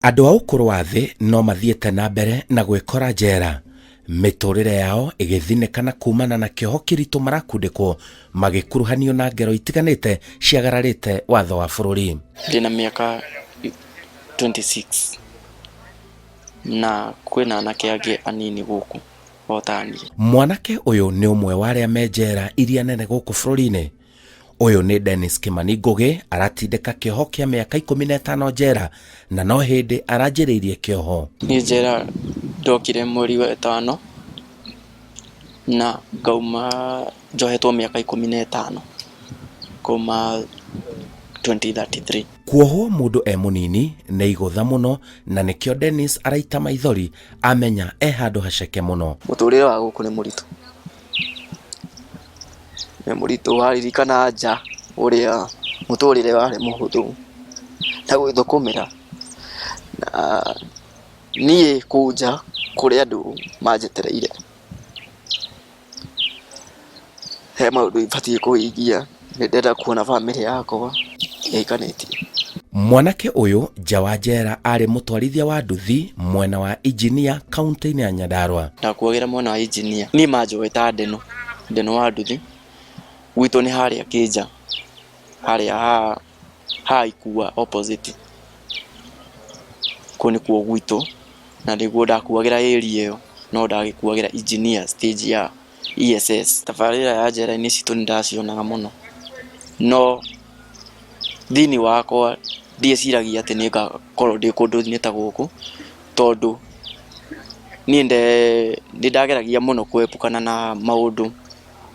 Andũ a ũkũrũ wa thĩ no mathiĩte na mbere na gwĩkora njera, mĩtũrĩre yao ĩgĩthinĩkana kumana na kĩoho kĩritũ marakundĩkwo magĩkuruhanio na ngero itiganĩte ciagararĩte watho wa bũrũri. Ndĩna mĩaka 26 na kwĩna anake angĩ anini gũkũ otani. Mwanake ũyũ nĩ ũmwe wa arĩa me njera iria nene gũkũ bũrũri-inĩ. Ũyũ nĩ Dennis Kimani Ngũgĩ, aratindĩka kĩoho kĩa mĩaka 15 njera na no hĩndĩ aranjĩrĩirie kĩoho. Nĩ njera ndokire mweri wa ĩtano na ngauma njohetwo mĩaka 15 kuma 2033. Kuohwo mũndũ e mũnini nĩ igũtha mũno, na nĩkĩo Dennis araita maithori amenya e handũ haceke mũno. Mũtũrĩre wa gũkũ nĩ mũritũ. Nĩ mũritũ, waririkana nja ũrĩa mũtũrĩre warĩ mũhũthũ na gwĩthũkũmĩra. Na niĩ kũu nja kũrĩ andũ manjetereire, he maũndũ ibatiĩ kũhingia. Nĩ ndenda kuona bamĩrĩ yakwa ĩikanĩtie. Mwanake ũyũ nja wa njera arĩ mũtwarithia wa nduthi mwena wa Injinia kaunti-inĩ ya Nyandarua. Ndakuagĩra mwena wa Injinia, niĩ manjoheta ndeno wa nduthi. Gwitũ nĩ harĩa Kĩnja, harĩa ha Ikua opposite. Kũu nĩkuo gwitũ na nĩguo ndakuagĩra area ĩyo, no ndagĩkuagĩra Injinia stage ya ESS. Tabarĩra ya njera-inĩ citũ nĩ ndacionaga mũno, no thĩinĩ wakwa ndieciragia atĩ nĩ ngakorwo ndĩ kũndũ ta gũkũ, tondũ niĩ ndageragia mũno kwepukana na maũndũ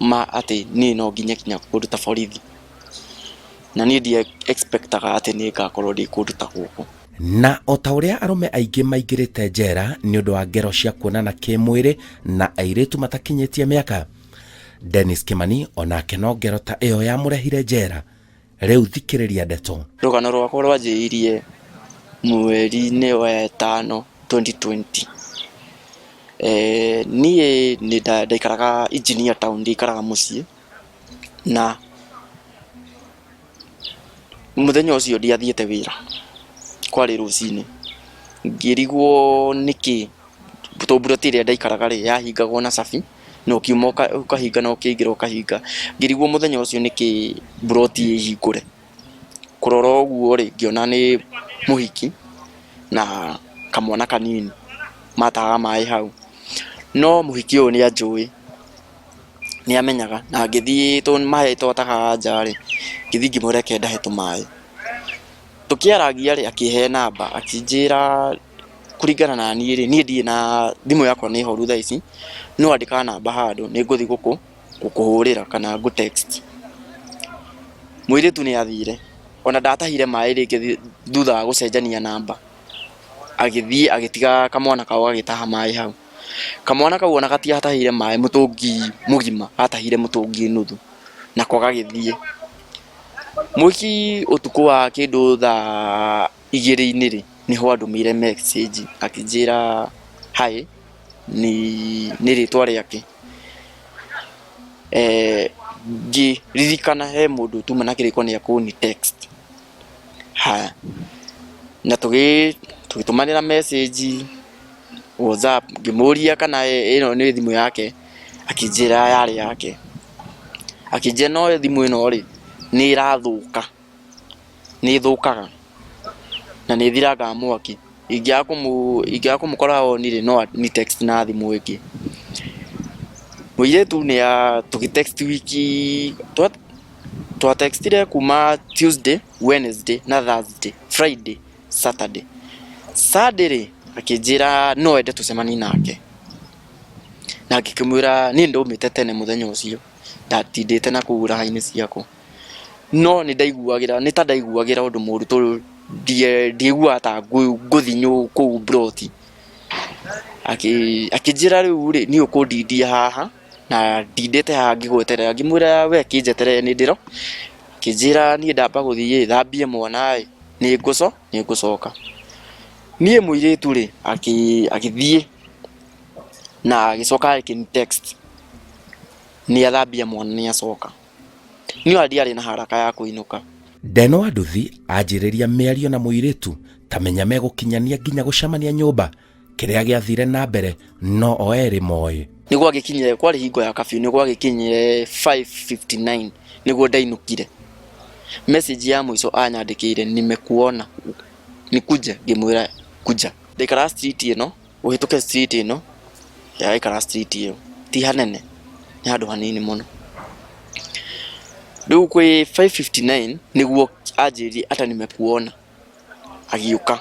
ma atĩ niĩ no nginya kinya kũndũ ta borithi, na niĩ ndie expectaga atĩ nĩ ngakorwo ndĩ kũndũ ta gũkũ. Na o ta ũrĩa arũme aingĩ maingĩrĩte njera nĩ ũndũ wa ngero cia kuonana kĩmwĩrĩ na airĩtu matakinyĩtie mĩaka, Dennis Kimani onake no ngero ta ĩyo yamũrehire njera. Rĩu thikĩrĩria ndeto. Rũgano rwakwa rwanjĩrĩirie mweri-inĩ wa ĩtano 2020. Niĩ nĩ ndaikaraga Engineer town, ndaikaraga mũciĩ, na mũthenya ũcio ndiathiĩte wĩra, kwarĩ rũcinĩ. Ngĩrigwo nĩkĩ tũmburoti ĩrĩa ndaikaraga rĩ yahingagwo na cabi, na ũkiuma ũkahinga na ũkĩingĩra ũkahinga. Ngĩrigwo mũthenya ũcio nĩkĩ buroti ĩhingũre. Kũrora ũguo rĩ ngĩona nĩ mũhiki na kamwana kanini mataga maĩ hau, no mũhiki ũyũ nĩ anjũĩ, nĩ amenyaga, na ngĩthiĩ maĩ twataga nja rĩ, ngĩthiĩ ngĩmwĩra kenda he tũmaĩ. Tũkĩaragia rĩ akĩhe namba, akĩnjĩra kũringana na niĩ rĩ, niĩ ndiĩ na thimũ yakwa nĩ horu thaa ici, no andĩka namba handũ nĩ ngũthiĩ gũkũhũrĩra kana ngũ text. Mũirĩtu nĩ athire, ona ndatahire maĩ rĩngĩ thutha wa gũcenjania namba, agĩthiĩ agĩtiga kamwana kau agĩtaha maĩ hau. Kamwana kau ona gatiatahire maĩ mũtũngi mũgima, atahire mũtũngi nuthu nako gagĩthiĩ. Mũhiki ũtukũ wa kĩndũ thaa 2:00 rĩ nĩho andũmĩire message akĩnjĩra hi nĩ rĩtwa rĩake. Ngĩririkana he mũndũ tuma na kĩrĩko nĩ akũni text. Haya, na tũgĩtũmanĩra message WhatsApp, ngĩmũria kana ĩno nĩ thimũ yake, akĩnjĩra yarĩ yake. Akĩnjĩra no thimũ ĩno rĩ nĩ ĩrathũka, nĩ ĩthũkaga na nĩ ĩthiraga mwaki. Ingĩaga kũmũkora onire no ni text na thimũ ĩngĩ. Mũirĩtu nĩ tũgĩtext wiki, twatextire kuma Tuesday, Wednesday na Thursday, Friday, Saturday. Sunday rĩ akĩnjĩra no ende tũcemanie nake, na ngĩkĩmwĩra niĩ ndaumĩte tene mũthenya ũcio, ndatindĩte na kũu raha-inĩ ciakwa, no nĩ ndaiguagĩra ũndũ mũru, tondũ ndiiguaga ta ngũthiĩ kũu buroti. Akĩnjĩra rĩu rĩ niĩ ũkũndindia haha na ndindĩte haha ngĩgweterera. Ngĩmwĩra we kĩnjeterere nĩ ndĩro. Akĩnjĩra niĩ ndamba gũthiĩ thambie mwana nĩ ngũcoka. Niĩ mũirĩtu rĩ agĩthiĩ na agĩcoka agĩkĩni text nĩ athambia mwana nĩ acoka. Niĩ ndiarĩ na haraka ya kũinũka. Ndeno wa nduthi anjĩrĩria mĩario na mũirĩtu tamenya megukinyania nginya gucamania nyumba kiria giathire na mbere no o eri moi niguo agikinyire kwari hingo ya kafyu niguo agikinyire 5:59 niguo ndainukire message ya mwiso anyandikire nimekuona nikuje ngimwira kuja ndikara street ino uhituke street ino ya ikara street iyo ti hanene ni handu hanini muno riu kwi 5:59 niguo ajiri ata nimekuona agiuka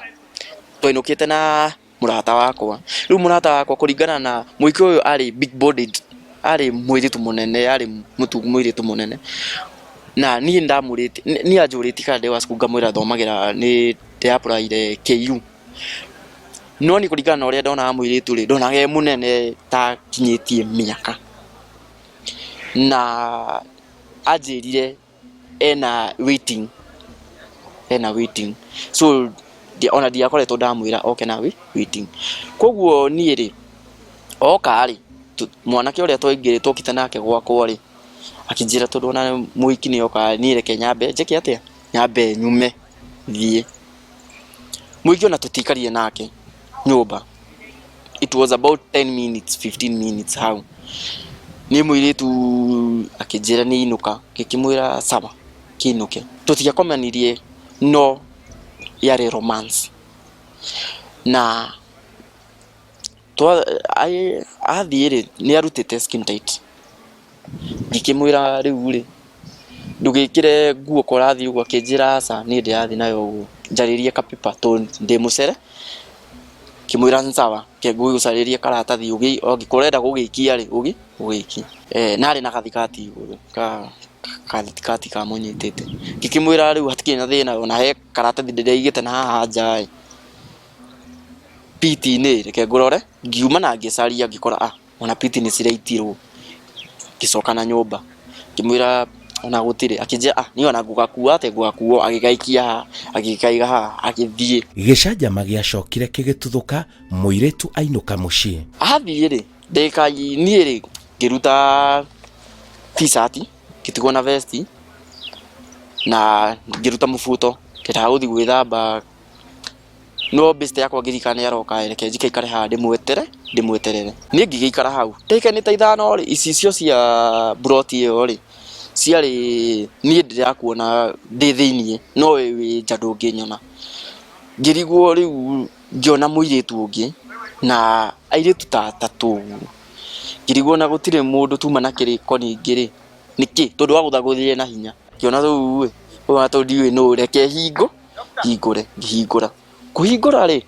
toinukite na murata wakwa riu murata wakwa kuringana na muiki uyu ari big bodied ari mwiritu munene ari mutu mwiritu munene na ni ndamurite ni ajuriti kande wa skuga mwira thomagira ni apply KU no ni kuringana na uria ndona mwiritu ri ndona ge munene ta kinyitie miaka na ajirire ena waiting so ona dia koretwo ndamwira oke nawe waiting koguo ni ri oka ri mwanake uria twaingiritwo kita nake gwakwa ri akijira tondu ona muiki ni oka ni reke nyambe njeke atia nyambe nyume thie muiki ona tutikarie nake nyumba it was about 10 minutes 15 minutes how ni mwiritu akijira ni inuka kikimwira sawa kinuke tutiakomanirie no yare romance na to athire ni arutite skin tight ngikimwira riu ri ndugikire nguo korathi ugo akijira sa ni ndiathi nayo njaririe kapipa to ndi mucere kimwira nsawa ke nguo usaririe karatathi ugi ogikorenda gugikia ri ugiki nari na kathikati iguru kathikati ka munyitite ngikimwira riu hatikina thina ona he karatathi ndirigite na haha njai piti ni reke ngurore ngiuma na ngicaria ngikora ona piti ni ciraitirwo gicoka na nyumba kimwira ona gutire akije ni ona ngugakua ate ngwakuo agigaikia agikaiga ha agithie gicanja magiacokire kigituthuka muiritu ainuka mucii athie ri ndeka ni ri ngiruta t-shirt kitigo na vesti na ngiruta mufuto kitahuthi gwithamba no beste yakwa ngirikane aroka reke njikaikare ha ndimweterere ni ngigikara hau ndeke ni taithano ri icicio cia broti iyo ri ciari ni ndirakuona ndi thiini no wi njadu nginyona ngiriguo riu ngiona muiritu ungi na airitu tatu ngiriguo na gutire mundu tuma na kiriko ningiri niki tondu wa guthaguthire na hinya kiona tu wa to ndiwe no reke hingura kuhingura ri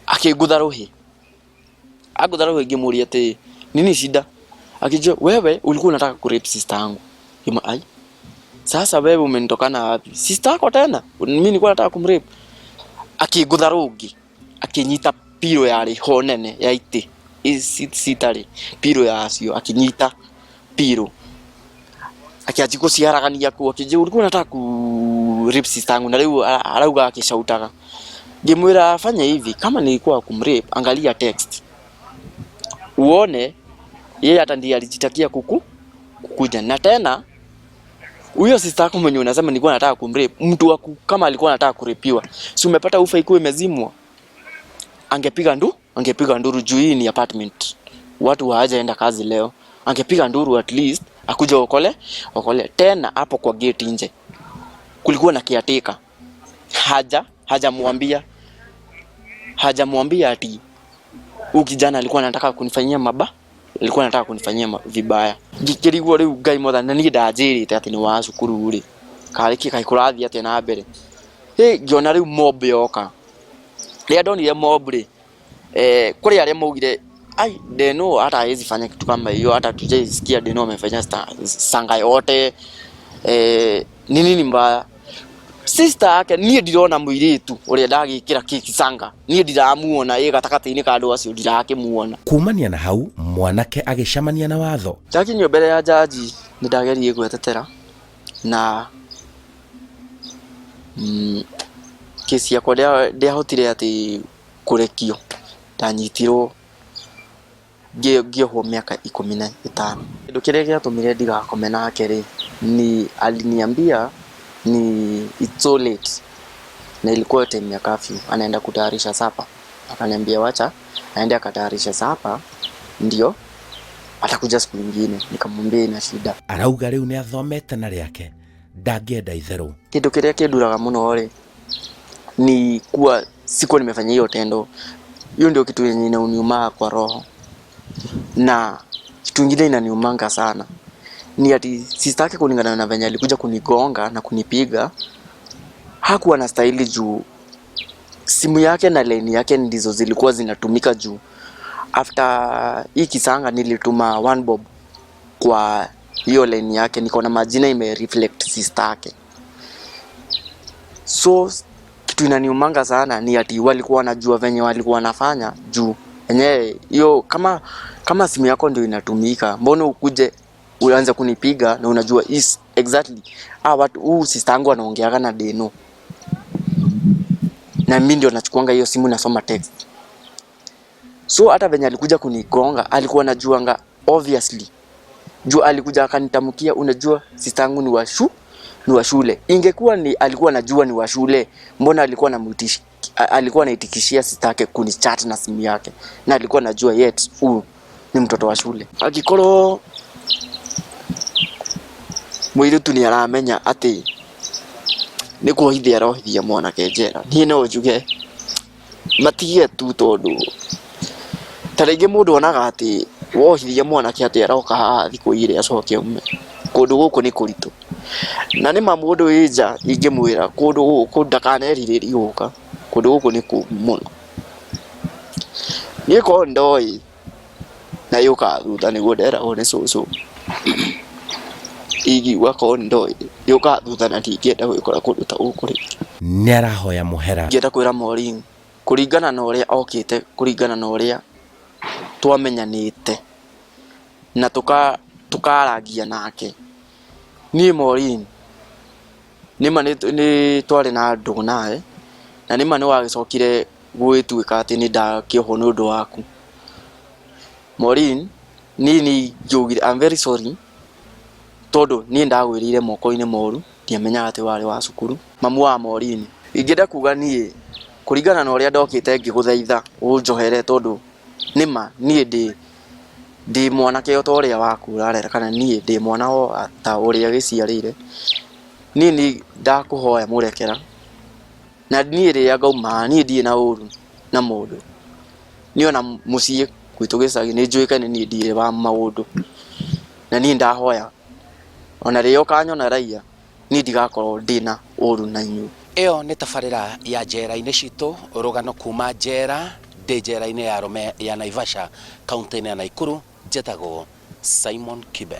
akigutha ruhi ngimuria ati nini shida akija wewe ulikuwa unataka kurape sister yangu kima ai sasa wewe umenitokana wapi sister yako tena mimi nilikuwa nataka kumrape akigutha rugi akinyita piro ya ri honene ya ite sitari piro ya acio akinyita piro akiajiko ciaragania ku akije ulikuwa unataka kumrape sister yangu na riu arauga akishautaga ngimwira fanya hivi kama nilikuwa kumrape angalia text uone yeye hata ndiye alijitakia kukuja na tena huyo sister yako mwenye unasema nilikuwa nataka kumrape mtu kama alikuwa anataka kurepiwa si umepata ufa ikuwe imezimwa angepiga nduru juu hii ni apartment watu hawajaenda kazi leo angepiga nduru at least akuja okole tena hapo kwa gate nje kulikuwa na kiateka hajamwambia ati huyu kijana alikuwa anataka kunifanyia vibaya ngikiriguo riu ngai motha na ni ndanjirite ati ni wa cukuru ri kariki kaikurathi ati na mbere ngiona riu mob yoka ria ndonire mob ri kuri aria maugire ai deno hata hizi fanya kitu kama hiyo hata tujaisikia deno amefanya sanga yote nini mbaya sister yake nie ndirona muiritu uria ndagikira kikisanga nie ndiramuona gatakati-ini ka andu acio ndirakimuona kumania na hau mwanake agicamania na watho ndakinyio mbere ya jaji ni ndagerie gwetetera na kesi yakwa ndiahotire ati kurekio ndanyitirwo ngiohwo miaka 15 kindu kiria giatumire ndigakome nake ri ni aliniambia ni it's so late na ilikuwa time ya curfew, anaenda kutayarisha sapa. Akaniambia wacha aende akatayarisha sapa ndio atakuja siku nyingine. Nikamwambia ina shida. Arauga riu ni athomete na riake ndangĩenda itherũ. Kitu kiria kĩnduraga mũno rĩ ni kuwa sikuwa nimefanya hiyo tendo. Hiyo ndio kitu yenye inaniuma kwa roho. Na kitu kingine inaniumanga sana ni ati sistaki kulingana na venye alikuja kunigonga na kunipiga. Hakuwa na style juu simu yake na line yake ndizo zilikuwa zinatumika juu. After hii kisanga nilituma 1 bob kwa hiyo line yake, niko na majina ime reflect sister yake. So kitu inaniumanga sana ni ati walikuwa wanajua venye walikuwa wanafanya juu yenyewe hiyo. Kama simu yako ndio inatumika, mbona ukuje uanze kunipiga na unajua is exactly watu sister yangu anaongeaga na Deno na mimi ndio nachukuanga hiyo simu nasoma text. So hata venye alikuja kunigonga alikuwa anajuanga obviously. Juu alikuja akanitamkia, unajua sister yangu ni wa shule. Ingekuwa ni alikuwa anajua ni wa shule, mbona alikuwa anaitikishia sister yake kunichat na simu yake, na alikuwa anajua yet ni mtoto wa shule. Akikoro mwirutu ni aramenya ati ni kuhithia rohithia mwanake njera. Niĩ no njuge matigie tu tondu tarĩngĩ mũndũ onaga ati wohithia mwanake ati aroka haha thikũ igĩrĩ acoke ume. Kũndũ gũkũ nĩ kũritũ, na nĩ mũndũ wĩ nja ingĩmwĩra kũndũ gũkũ ndakanerirĩrie gũka. Kũndũ gũkũ nĩ kũũmũ mũno. Niĩ korwo ndoĩ na yũka thutha nĩguo nderagwo nĩ cũcũ, ingiuga korwo ndoĩ yũka thutha na ndingĩenda gwĩkora kũndũ ta gũkũ rĩngĩ. Nĩ arahoya mũhera. Ngĩenda kwĩra Maureen kũringana na ũrĩa okĩte, kũringana na ũrĩa twamenyanĩte na tukaragia nake, niĩ Maureen nĩma nĩ twarĩ na ndũ nawe, na nĩma nĩ wagĩcokire gwĩtuĩka atĩ nĩ ndakĩohwo nĩ ũndũ waku. Maureen niĩ ngiugire I'm very sorry tondu niĩ ndagwĩrĩire moko-inĩ moru, ndiamenyaga atĩ warĩ wa cukuru. Mamu wa Maureen, ingĩenda kuga niĩ kũringana na ũrĩa ndokĩte ngĩgũthaitha ũnjohere tondu nĩma niĩ ndĩ mwanake o ta ũrĩa waku ũrarera, kana niĩ ndĩ mwana o ta ũrĩa gĩciarĩire. Niĩ ndakũhoya mũrekera, na niĩ rĩrĩa ngauma niĩ ndirĩ na ũru na mũndũ. Niĩ ona mũciĩ gwitũ gĩcagi nĩ njũĩkaine niĩ ndirĩ wa maũndũ, na niĩ ndahoya ona rĩrĩa ũkanyona raia niĩ ndigakorwo ndĩna ũru na inyuĩ. Ĩyo nĩ tabarĩra ya njera-inĩ citũ, rũgano kuma njera, ndĩ njera-inĩ ya Arũme ya Naivasha, kaunti-inĩ ya Naikuru. Njĩtagwo Simon Kibe.